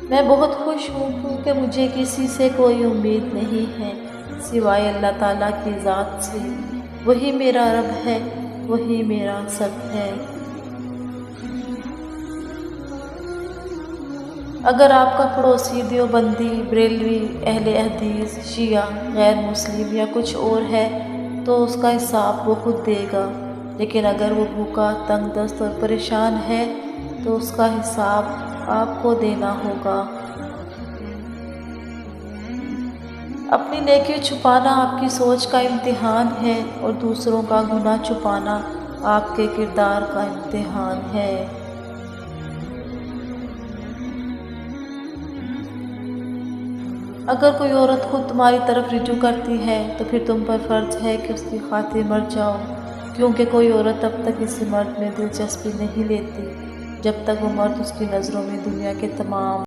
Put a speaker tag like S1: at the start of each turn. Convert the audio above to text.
S1: میں بہت خوش ہوں کیونکہ مجھے کسی سے کوئی امید نہیں ہے سوائے اللہ تعالیٰ کی ذات سے۔ وہی میرا رب ہے، وہی میرا سب ہے۔ اگر آپ کا پڑوسی دیوبندی، بریلوی، اہل حدیث، شیعہ، غیر مسلم یا کچھ اور ہے تو اس کا حساب وہ خود دے گا، لیکن اگر وہ بھوکا، تنگ دست اور پریشان ہے تو اس کا حساب آپ کو دینا ہوگا۔ اپنی نیکی چھپانا آپ کی سوچ کا امتحان ہے اور دوسروں کا گناہ چھپانا آپ کے کردار کا امتحان ہے۔ اگر کوئی عورت خود تمہاری طرف رجوع کرتی ہے تو پھر تم پر فرض ہے کہ اس کی خاطر مر جاؤ، کیونکہ کوئی عورت اب تک کسی مرد میں دلچسپی نہیں لیتی جب تک وہ مرد اس کی نظروں میں دنیا کے تمام